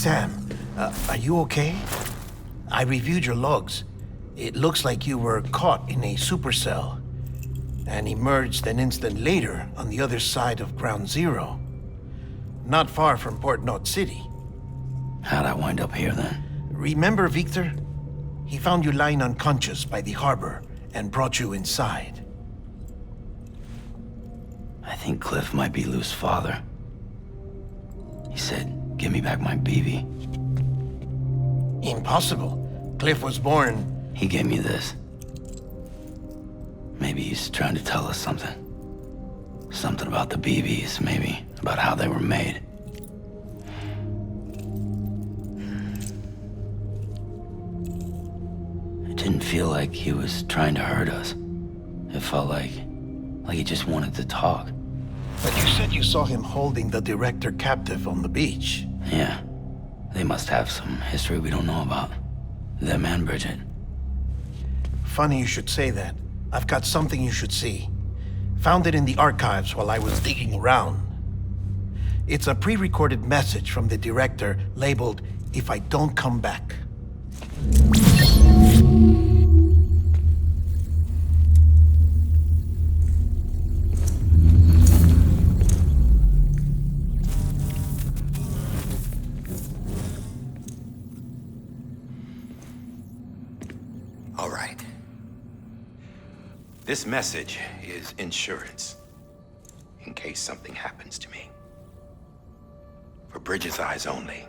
Sam, are you okay? I reviewed your logs. It looks like you were caught in a supercell and emerged an instant later on the other side of Ground Zero. Not far from Port Knot City. How'd I wind up here then? Remember Victor? He found you lying unconscious by the harbor and brought you inside. I think Cliff might be Lou's father. He said, give me back my BB. Impossible. Cliff was born... He gave me this. Maybe he's trying to tell us something. Something about the BBs, maybe. About how they were made. It didn't feel like he was trying to hurt us. It felt like he just wanted to talk. But you said you saw him holding the director captive on the beach. Yeah. They must have some history we don't know about. Them and Bridget. Funny you should say that. I've got something you should see. Found it in the archives while I was digging around. It's a pre-recorded message from the director labeled, "If I don't come back." All right. This message is insurance, in case something happens to me. For Bridget's eyes only.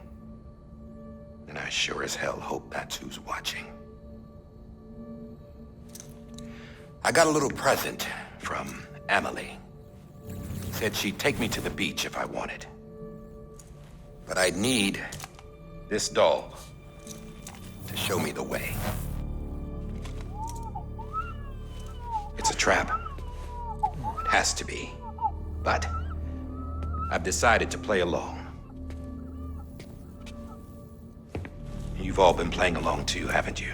And I sure as hell hope that's who's watching. I got a little present from Emily. Said she'd take me to the beach if I wanted. But I'd need this doll to show me the way. It's a trap. It has to be. But I've decided to play along. You've all been playing along too, haven't you?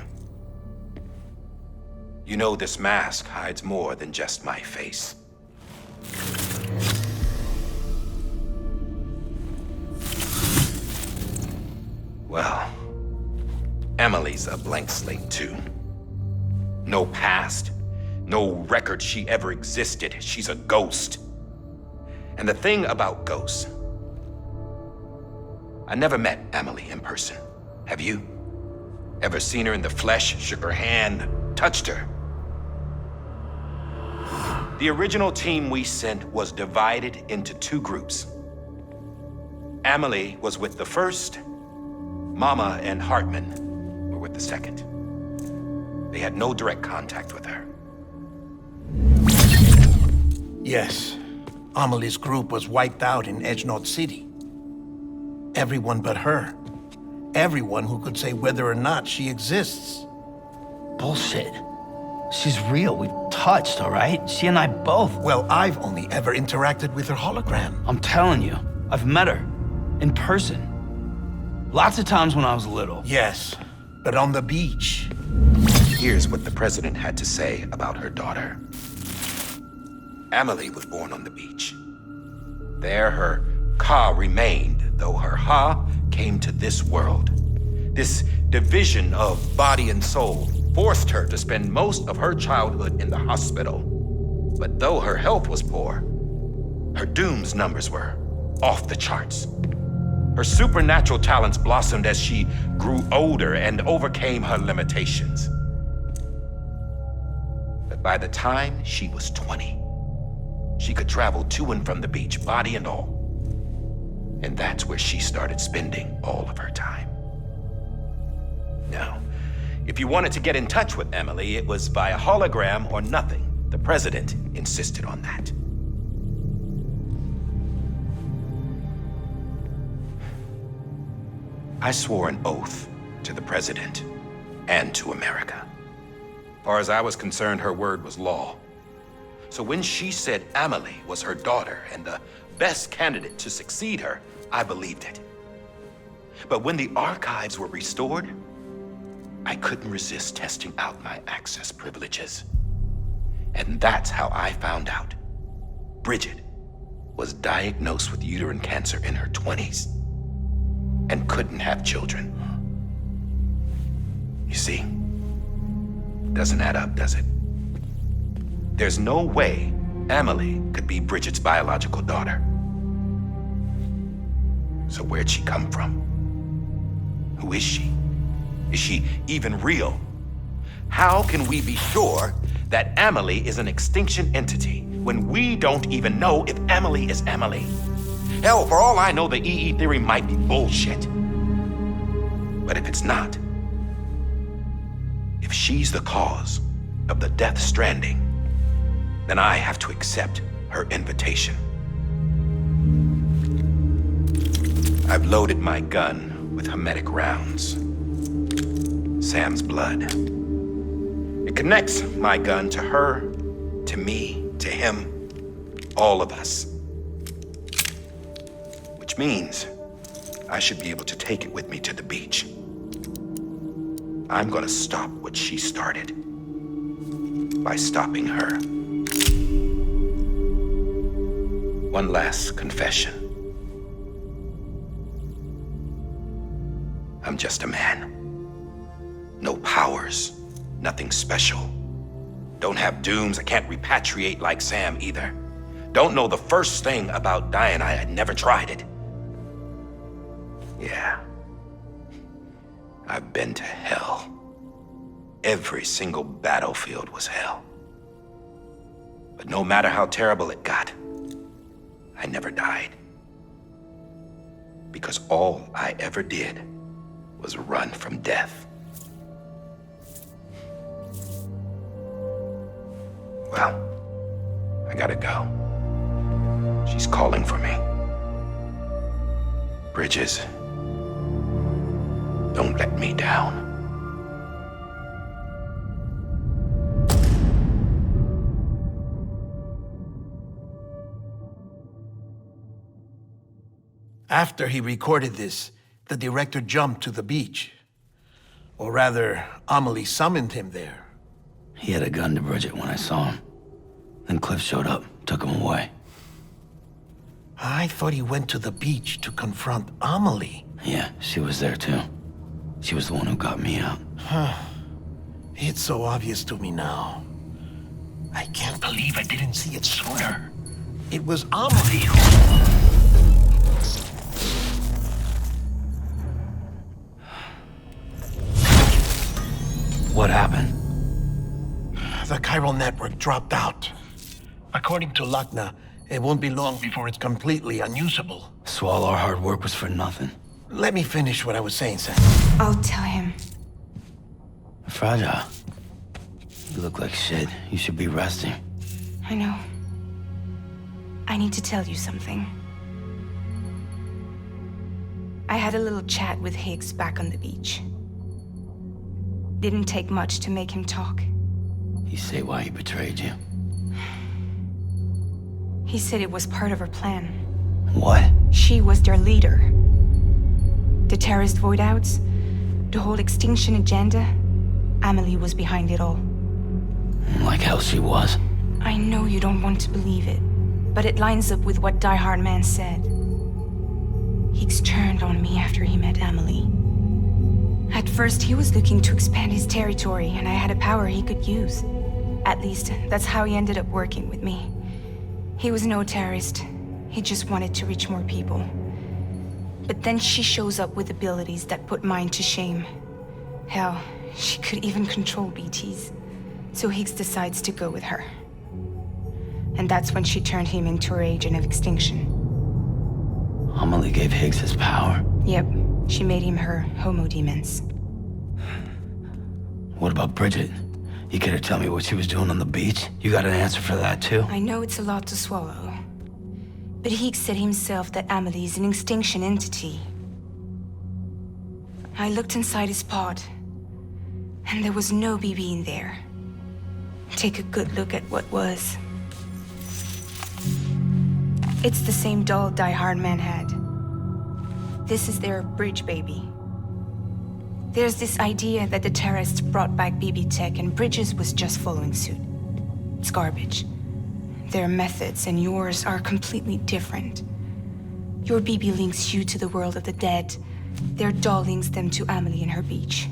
You know this mask hides more than just my face. Well, Emily's a blank slate too. No past. No record she ever existed. She's a ghost. And the thing about ghosts, I never met Emily in person. Have you? Ever seen her in the flesh, shook her hand, touched her? The original team we sent was divided into two groups. Emily was with the first. Mama and Hartman were with the second. They had no direct contact with her. Yes. Amelie's group was wiped out in Edge Knot City. Everyone but her. Everyone who could say whether or not she exists. Bullshit. She's real. We've touched, all right? She and I both. Well, I've only ever interacted with her hologram. I'm telling you, I've met her. In person. Lots of times when I was little. Yes, but on the beach. Here's what the president had to say about her daughter. Emily was born on the beach. There her Ka remained, though her Ha came to this world. This division of body and soul forced her to spend most of her childhood in the hospital. But though her health was poor, her Doom's numbers were off the charts. Her supernatural talents blossomed as she grew older and overcame her limitations. But by the time she was 20, she could travel to and from the beach, body and all. And that's where she started spending all of her time. Now, if you wanted to get in touch with Emily, it was via hologram or nothing. The president insisted on that. I swore an oath to the president and to America. As far as I was concerned, her word was law. So when she said Emily was her daughter and the best candidate to succeed her, I believed it. But when the archives were restored, I couldn't resist testing out my access privileges. And that's how I found out Bridget was diagnosed with uterine cancer in her 20s. and couldn't have children. You see, doesn't add up, does it? There's no way Amelie could be Bridget's biological daughter. So where'd she come from? Who is she? Is she even real? How can we be sure that Amelie is an extinction entity when we don't even know if Amelie is Amelie? Hell, for all I know, the EE theory might be bullshit. But if it's not, if she's the cause of the death stranding, then I have to accept her invitation. I've loaded my gun with hermetic rounds. Sam's blood. It connects my gun to her, to me, to him, all of us. Which means I should be able to take it with me to the beach. I'm gonna stop what she started by stopping her. One last confession. I'm just a man. No powers, nothing special. Don't have dooms, I can't repatriate like Sam either. Don't know the first thing about dying, I had never tried it. Yeah. I've been to hell. Every single battlefield was hell. But no matter how terrible it got, I never died. Because all I ever did was run from death. Well, I gotta go. She's calling for me. Bridges, don't let me down. After he recorded this, the director jumped to the beach. Or rather, Amelie summoned him there. He had a gun to Bridget when I saw him. Then Cliff showed up, took him away. I thought he went to the beach to confront Amelie. Yeah, she was there too. She was the one who got me out. It's so obvious to me now. I can't believe I didn't see it sooner. It was Amelie who... What happened? The chiral network dropped out. According to Lakna, it won't be long before it's completely unusable. So all our hard work was for nothing. Let me finish what I was saying, Sam. I'll tell him. Fragile. You look like shit. You should be resting. I know. I need to tell you something. I had a little chat with Higgs back on the beach. Didn't take much to make him talk. You say why he betrayed you? He said it was part of her plan. What? She was their leader. The terrorist voidouts, the whole extinction agenda, Amelie was behind it all. Like hell she was. I know you don't want to believe it, but it lines up with what Die-hardman said. Higgs turned on me after he met Amelie. At first, he was looking to expand his territory, and I had a power he could use. At least, that's how he ended up working with me. He was no terrorist. He just wanted to reach more people. But then she shows up with abilities that put mine to shame. Hell, she could even control BTs. So Higgs decides to go with her. And that's when she turned him into her agent of extinction. Amelie gave Higgs his power. Yep, she made him her homo demons. What about Bridget? You care to tell me what she was doing on the beach? You got an answer for that too? I know it's a lot to swallow. But Higgs said himself that Amelie is an extinction entity. I looked inside his pod, and there was no BB in there. Take a good look at what was. It's the same doll Die-hardman had. This is their bridge baby. There's this idea that the terrorists brought back BB tech and Bridges was just following suit. It's garbage. Their methods and yours are completely different. Your BB links you to the world of the dead, their doll links them to Amelie and her beach.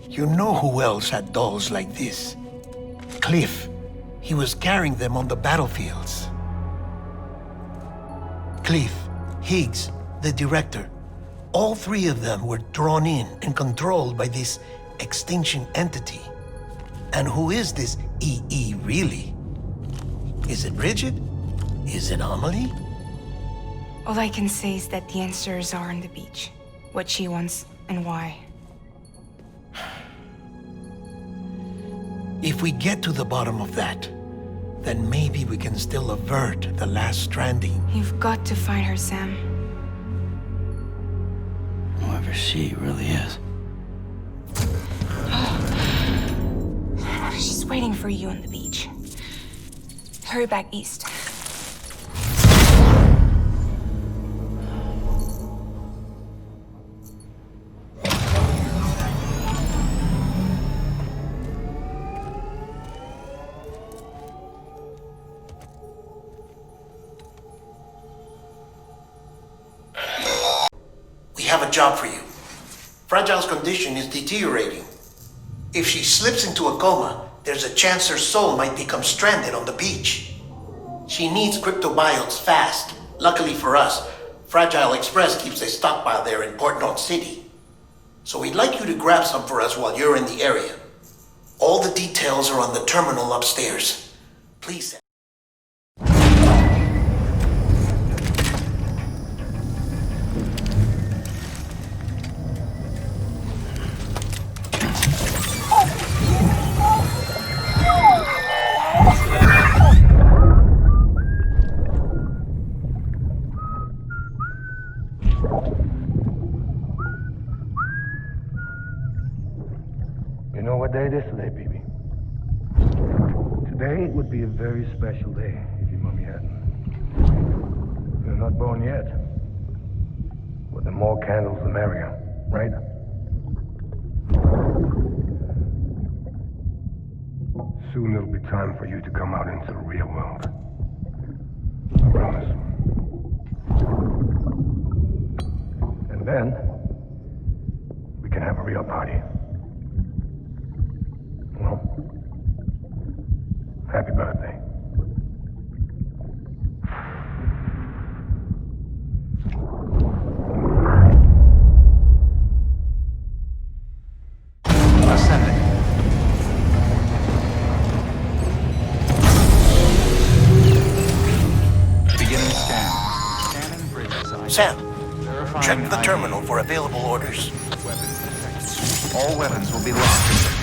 You know who else had dolls like this? Cliff. He was carrying them on the battlefields. Cliff, Higgs, the director. All three of them were drawn in and controlled by this extinction entity. And who is this EE really? Is it Bridget? Is it Amelie? All I can say is that the answers are on the beach. What she wants and why. If we get to the bottom of that, then maybe we can still avert the last stranding. You've got to find her, Sam. Whoever she really is. She's waiting for you on the beach. Hurry back east. We have a job for you. Fragile's condition is deteriorating. If she slips into a coma, there's a chance her soul might become stranded on the beach. She needs cryptobiotes fast. Luckily for us, Fragile Express keeps a stockpile there in Port North City. So we'd like you to grab some for us while you're in the area. All the details are on the terminal upstairs. Please. You know what day it is today, baby? Today would be a very special day if your mommy hadn't. You're not born yet. But the more candles, the merrier, right? Soon it'll be time for you to come out into the real world. I promise. And then, we can have a real party. Well, happy birthday. Ascending. Beginning scan. Scanning bridge design. Sam, Verifying check the ID. terminal for available orders. Weapons detected. All weapons will be locked.